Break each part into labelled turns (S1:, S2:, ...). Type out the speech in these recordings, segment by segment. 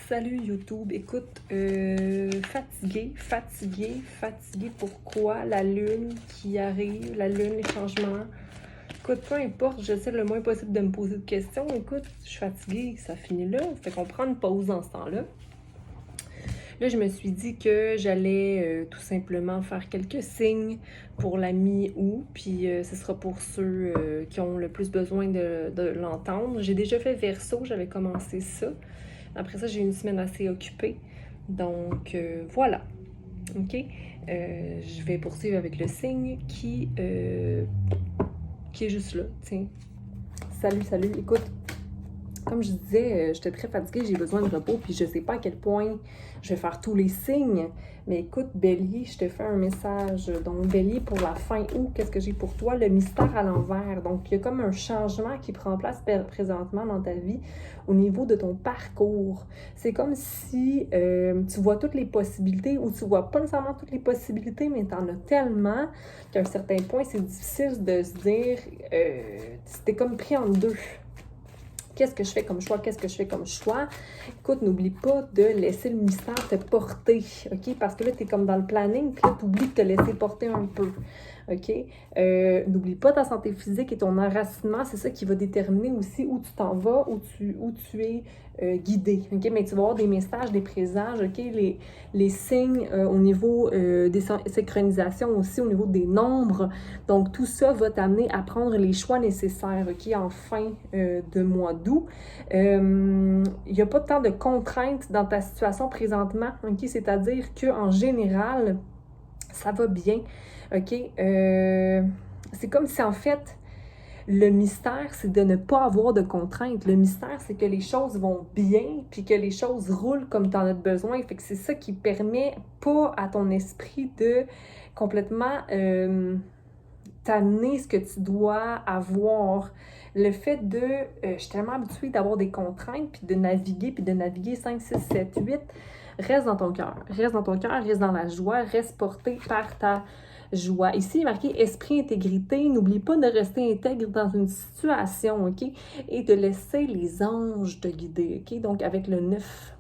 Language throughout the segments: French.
S1: Salut YouTube, écoute, fatiguée, pourquoi? La lune qui arrive, la lune, les changements. Écoute, peu importe, j'essaie le moins possible de me poser de questions. Écoute, je suis fatiguée, ça finit là, fait qu'on prend une pause dans ce temps-là. Là, je me suis dit que j'allais tout simplement faire quelques signes pour la mi-août, puis ce sera pour ceux qui ont le plus besoin de l'entendre. J'ai déjà fait Verseau, j'avais commencé ça. Après ça, j'ai eu une semaine assez occupée. Donc, voilà. OK? Je vais poursuivre avec le signe qui est juste là. Tiens. Salut. Écoute, comme je disais, j'étais très fatiguée, j'ai besoin de repos, puis je sais pas à quel point je vais faire tous les signes. Mais écoute, Bélier, je te fais un message. Donc, Bélier, pour la fin août, qu'est-ce que j'ai pour toi? Le mystère à l'envers. Donc, il y a comme un changement qui prend place présentement dans ta vie au niveau de ton parcours. C'est comme si tu vois toutes les possibilités, ou tu vois pas nécessairement toutes les possibilités, mais tu en as tellement qu'à un certain point, c'est difficile de se dire, c'était comme pris en deux. Qu'est-ce que je fais comme choix? Écoute, n'oublie pas de laisser le mystère te porter, OK? Parce que là, tu es comme dans le planning, puis là, tu oublies de te laisser porter un peu, OK? N'oublie pas ta santé physique et ton enracinement, c'est ça qui va déterminer aussi où tu t'en vas, où tu es guidé, OK? Mais tu vas avoir des messages, des présages, OK? Les signes au niveau des synchronisations aussi, au niveau des nombres. Donc, tout ça va t'amener à prendre les choix nécessaires, OK? En fin de mois d'août. Il n'y a pas tant de contraintes dans ta situation présentement, OK? C'est-à-dire qu'en général, ça va bien, OK? C'est comme si, en fait, le mystère, c'est de ne pas avoir de contraintes. Le mystère, c'est que les choses vont bien, puis que les choses roulent comme tu en as besoin. Fait que c'est ça qui permet pas à ton esprit de complètement t'amener ce que tu dois avoir. Le fait de... je suis tellement habituée d'avoir des contraintes, puis de naviguer 5, 6, 7, 8. Reste dans ton cœur. Reste dans la joie. Reste porté par ta joie. Ici, il est marqué esprit, intégrité. N'oublie pas de rester intègre dans une situation, OK? Et de laisser les anges te guider, OK? Donc, avec le 9.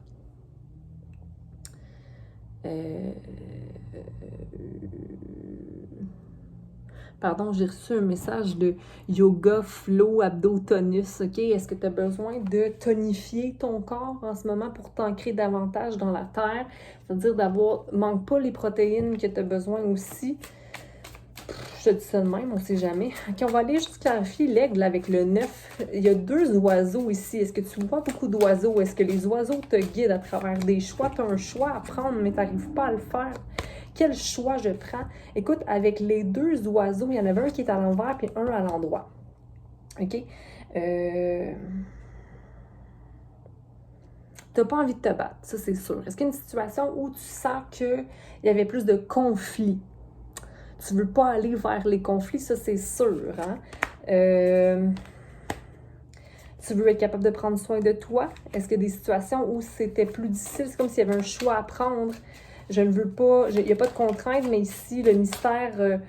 S1: Pardon, j'ai reçu un message de yoga, flow, abdos, tonus, OK? Est-ce que tu as besoin de tonifier ton corps en ce moment pour t'ancrer davantage dans la terre? C'est-à-dire manque pas les protéines que tu as besoin aussi. Je te dis ça de même, on sait jamais. OK, on va aller juste clarifier l'aigle avec le 9. Il y a 2 oiseaux ici. Est-ce que tu vois beaucoup d'oiseaux? Est-ce que les oiseaux te guident à travers des choix? Tu as un choix à prendre, mais tu n'arrives pas à le faire. Quel choix je prends? Écoute, avec les 2 oiseaux, il y en avait un qui est à l'envers et un à l'endroit. OK? T'as pas envie de te battre, ça c'est sûr. Est-ce qu'il y a une situation où tu sens qu'il y avait plus de conflits? Tu veux pas aller vers les conflits, ça c'est sûr. Hein? Tu veux être capable de prendre soin de toi? Est-ce qu'il y a des situations où c'était plus difficile? C'est comme s'il y avait un choix à prendre. Je ne veux pas, il n'y a pas de contrainte, mais ici, le mystère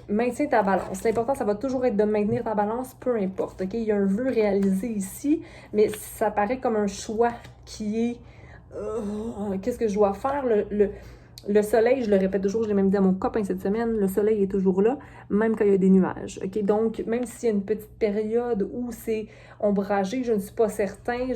S1: maintient ta balance. L'important, ça va toujours être de maintenir ta balance, peu importe. OK? Il y a un vœu réalisé ici, mais ça paraît comme un choix qui est qu'est-ce que je dois faire? Le soleil, je le répète toujours, je l'ai même dit à mon copain cette semaine, le soleil est toujours là, même quand il y a des nuages. OK? Donc, même s'il y a une petite période où c'est ombragé, je ne suis pas certaine,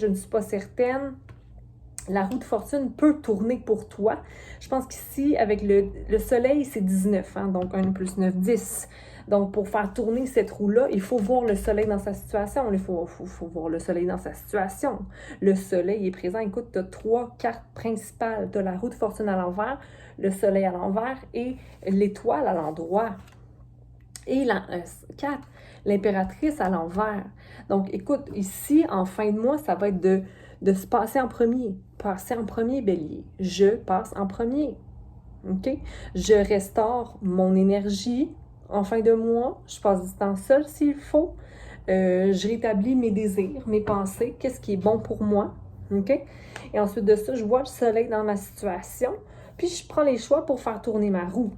S1: la roue de fortune peut tourner pour toi. Je pense qu'ici, avec le soleil, c'est 19, hein? Donc 1 plus 9, 10. Donc, pour faire tourner cette roue-là, il faut voir le soleil dans sa situation. Il faut voir le soleil dans sa situation. Le soleil est présent. Écoute, tu as 3 cartes principales. Tu as la roue de fortune à l'envers, le soleil à l'envers et l'étoile à l'endroit. Et la 4, l'impératrice à l'envers. Donc, écoute, ici, en fin de mois, ça va être de se passer en premier. Passer en premier, Bélier. Je passe en premier. OK? Je restaure mon énergie en fin de mois. Je passe du temps seul s'il faut. Je rétablis mes désirs, mes pensées. Qu'est-ce qui est bon pour moi? OK? Et ensuite de ça, je vois le soleil dans ma situation. Puis, je prends les choix pour faire tourner ma roue.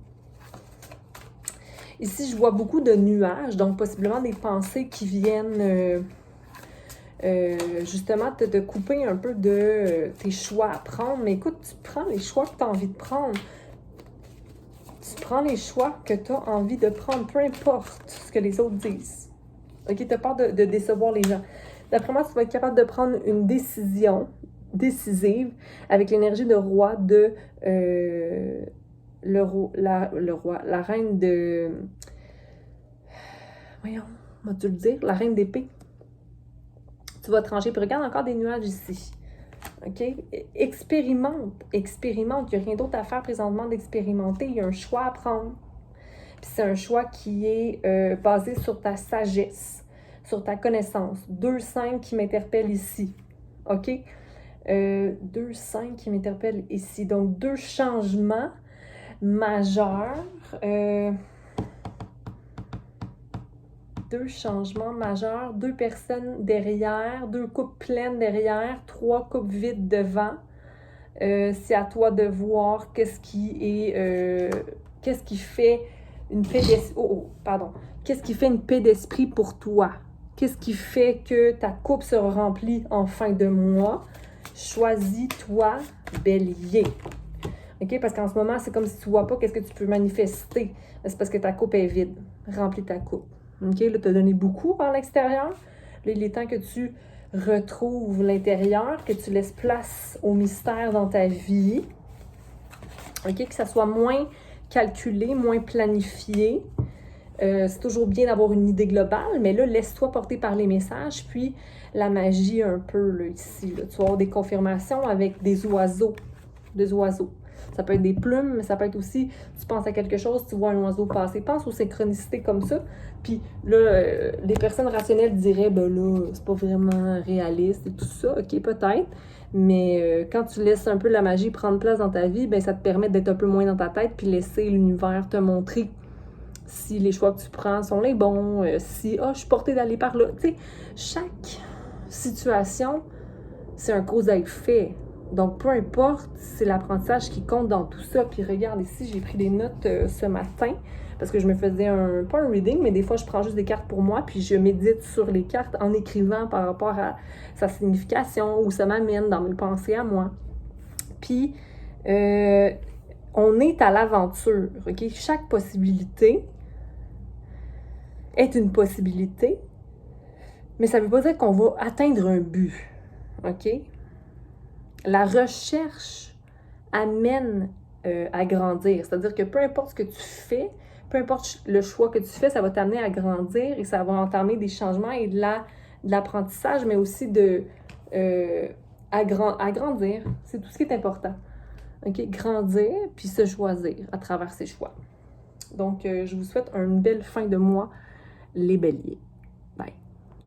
S1: Ici, je vois beaucoup de nuages, donc possiblement des pensées qui viennent justement de couper un peu de tes choix à prendre. Mais écoute, tu prends les choix que tu as envie de prendre. Tu prends les choix que tu as envie de prendre, peu importe ce que les autres disent. OK? Tu as peur de décevoir les gens. D'après moi, tu vas être capable de prendre une décision décisive avec l'énergie de roi de la reine de... Voyons, vas-tu le dire? La reine d'épée. Tu vas trancher, puis regarde encore des nuages ici. OK? Expérimente. Il n'y a rien d'autre à faire présentement d'expérimenter. Il y a un choix à prendre. Puis c'est un choix qui est basé sur ta sagesse, sur ta connaissance. 2-5 qui m'interpelle ici. OK? 2-5 qui m'interpelle ici. Donc, 2 changements majeurs. 2 changements majeurs, 2 personnes derrière, 2 coupes pleines derrière, 3 coupes vides devant. C'est à toi de voir qu'est-ce qui fait une paix d'esprit. Qu'est-ce qui fait une paix d'esprit pour toi? Qu'est-ce qui fait que ta coupe sera remplie en fin de mois? Choisis-toi, Bélier. OK? Parce qu'en ce moment, c'est comme si tu ne vois pas qu'est-ce que tu peux manifester. C'est parce que ta coupe est vide. Remplis ta coupe. OK? Là, tu as donné beaucoup par l'extérieur. Là, il est temps que tu retrouves l'intérieur, que tu laisses place au mystère dans ta vie. OK? Que ça soit moins calculé, moins planifié. C'est toujours bien d'avoir une idée globale, mais là, laisse-toi porter par les messages, puis la magie un peu, là, ici. Là. Tu vas avoir des confirmations avec des oiseaux. Des oiseaux. Ça peut être des plumes, mais ça peut être aussi, tu penses à quelque chose, tu vois un oiseau passer. Pense aux synchronicités comme ça. Puis là, les personnes rationnelles diraient, ben là, c'est pas vraiment réaliste et tout ça. OK, peut-être. Mais quand tu laisses un peu la magie prendre place dans ta vie, ben ça te permet d'être un peu moins dans ta tête puis laisser l'univers te montrer si les choix que tu prends sont les bons, si, je suis portée d'aller par là. Tu sais, chaque situation, c'est un cause à effet. Donc, peu importe, c'est l'apprentissage qui compte dans tout ça. Puis regarde ici, j'ai pris des notes ce matin parce que je me faisais pas un reading, mais des fois, je prends juste des cartes pour moi puis je médite sur les cartes en écrivant par rapport à sa signification, où ça m'amène dans mes pensées à moi. Puis, on est à l'aventure, OK? Chaque possibilité est une possibilité, mais ça ne veut pas dire qu'on va atteindre un but, OK? La recherche amène à grandir. C'est-à-dire que peu importe ce que tu fais, peu importe le choix que tu fais, ça va t'amener à grandir et ça va entamer des changements et de l'apprentissage, mais aussi à grandir. C'est tout ce qui est important. OK? Grandir puis se choisir à travers ses choix. Donc, je vous souhaite une belle fin de mois, les béliers. Bye.